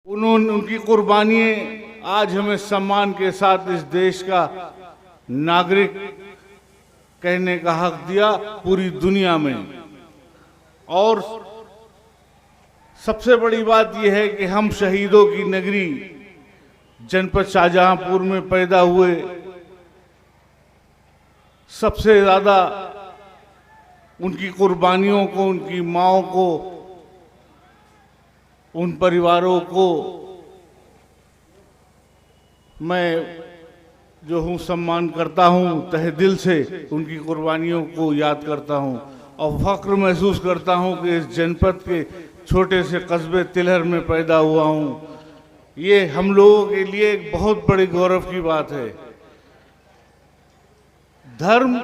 उनकी कुर्बानियां आज हमें सम्मान के साथ इस देश का नागरिक कहने का हक दिया पूरी दुनिया में। और सबसे बड़ी बात यह है कि हम शहीदों की नगरी जनपद शाहजहांपुर में पैदा हुए। सबसे ज्यादा उनकी कुर्बानियों को, उनकी माओं को, उन परिवारों को मैं जो हूँ सम्मान करता हूँ, तहे दिल से उनकी कुर्बानियों को याद करता हूँ और फख्र महसूस करता हूँ कि इस जनपद के छोटे से कस्बे तिलहर में पैदा हुआ हूँ। ये हम लोगों के लिए एक बहुत बड़े गौरव की बात है। धर्म,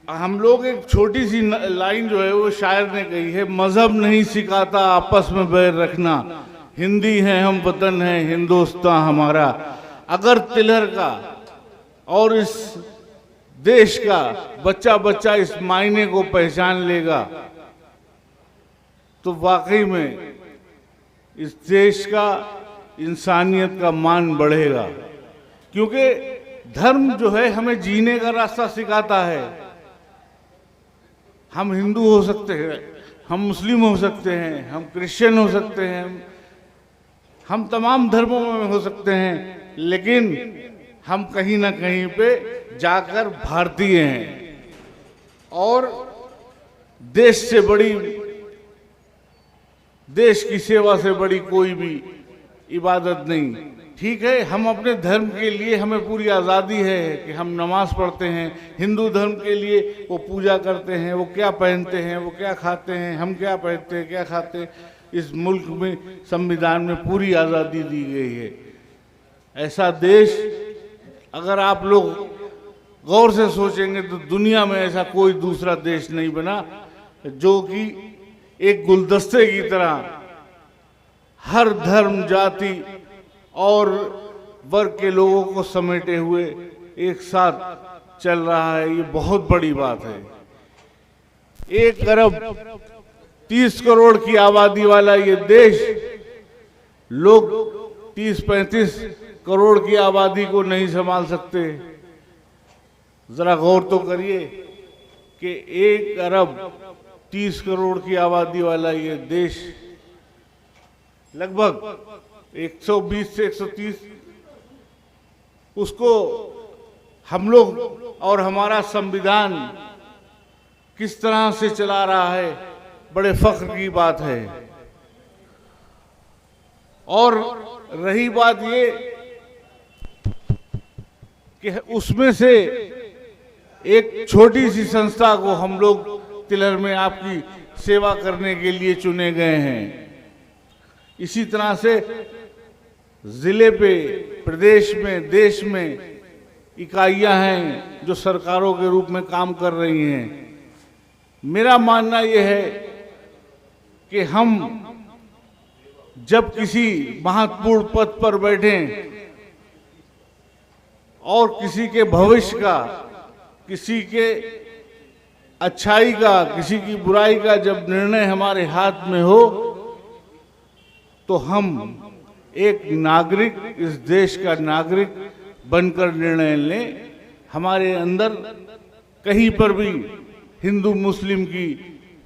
हम लोग एक छोटी सी लाइन जो है वो शायर ने कही है, मजहब नहीं सिखाता आपस में बैर रखना, हिंदी है हम वतन है हिंदुस्तान हमारा। अगर तिलहर का और इस देश का बच्चा बच्चा इस मायने को पहचान लेगा तो वाकई में इस देश का, इंसानियत का मान बढ़ेगा। क्योंकि धर्म जो है हमें जीने का रास्ता सिखाता है। हम हिंदू हो सकते हैं, हम मुस्लिम हो सकते हैं, हम क्रिश्चियन हो सकते हैं, हम तमाम धर्मों में हो सकते हैं, लेकिन हम कहीं ना कहीं पे जाकर भारतीय हैं। और देश से बड़ी, देश की सेवा से बड़ी कोई भी इबादत नहीं। ठीक है, हम अपने धर्म के लिए हमें पूरी आज़ादी है कि हम नमाज पढ़ते हैं। हिंदू धर्म के लिए वो पूजा करते हैं, वो क्या पहनते हैं, वो क्या खाते हैं, हम क्या पहनते हैं, क्या खाते हैं। इस मुल्क में संविधान में पूरी आज़ादी दी गई है। ऐसा देश अगर आप लोग गौर से सोचेंगे तो दुनिया में ऐसा कोई दूसरा देश नहीं बना जो कि एक गुलदस्ते की तरह हर धर्म, जाति और वर्ग के लोगों को समेटे हुए एक साथ चल रहा है। ये बहुत बड़ी बात है। 1 अरब 30 करोड़ की आबादी वाला ये देश, लोग 30-35 करोड़ की आबादी को नहीं संभाल सकते। जरा गौर तो करिए कि 1 अरब 30 करोड़ की आबादी वाला ये देश लगभग 120 से 130, उसको हम लोग और हमारा संविधान किस तरह से चला रहा है, बड़े फख्र की बात है। और रही बात ये कि उसमें से एक छोटी सी संस्था को हम लोग तिलहर में आपकी सेवा करने के लिए चुने गए हैं। इसी तरह से जिले पे, प्रदेश में, देश में इकाइयां हैं जो सरकारों के रूप में काम कर रही हैं। मेरा मानना यह है कि हम जब किसी महत्वपूर्ण पद पर बैठें और किसी के भविष्य का, किसी के अच्छाई का, किसी की बुराई का जब निर्णय हमारे हाथ में हो, तो हम एक नागरिक, इस देश का नागरिक बनकर निर्णय लें। हमारे अंदर कहीं पर भी हिंदू मुस्लिम की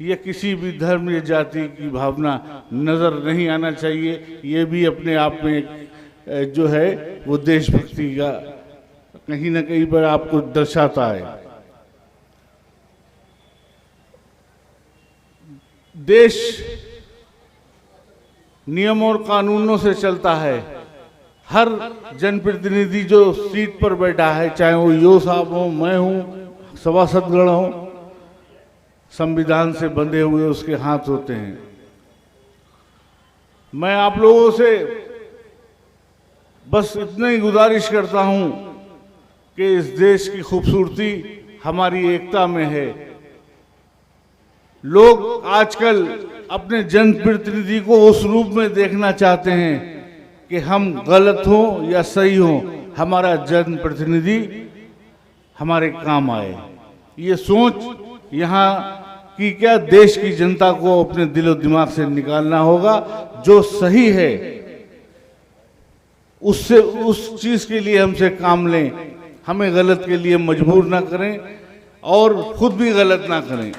या किसी भी धर्म या जाति की भावना नजर नहीं आना चाहिए। ये भी अपने आप में जो है वो देशभक्ति का कहीं ना कहीं पर आपको दर्शाता है। देश नियम और कानूनों से चलता है। हर जनप्रतिनिधि जो सीट पर बैठा है, चाहे वो यो साहब हो, मैं हूं, सभासदगण हो, संविधान से बंधे हुए उसके हाथ होते हैं। मैं आप लोगों से बस इतना ही गुजारिश करता हूं कि इस देश की खूबसूरती हमारी एकता में है। लोग आजकल अपने जनप्रतिनिधि को उस रूप में देखना चाहते हैं कि हम गलत हों या सही हों, हमारा जनप्रतिनिधि हमारे काम आए। ये सोच यहाँ कि क्या देश की जनता को अपने दिलो दिमाग से निकालना होगा। जो सही है उससे, उस चीज के लिए हमसे काम लें, हमें गलत के लिए मजबूर ना करें और खुद भी गलत ना करें।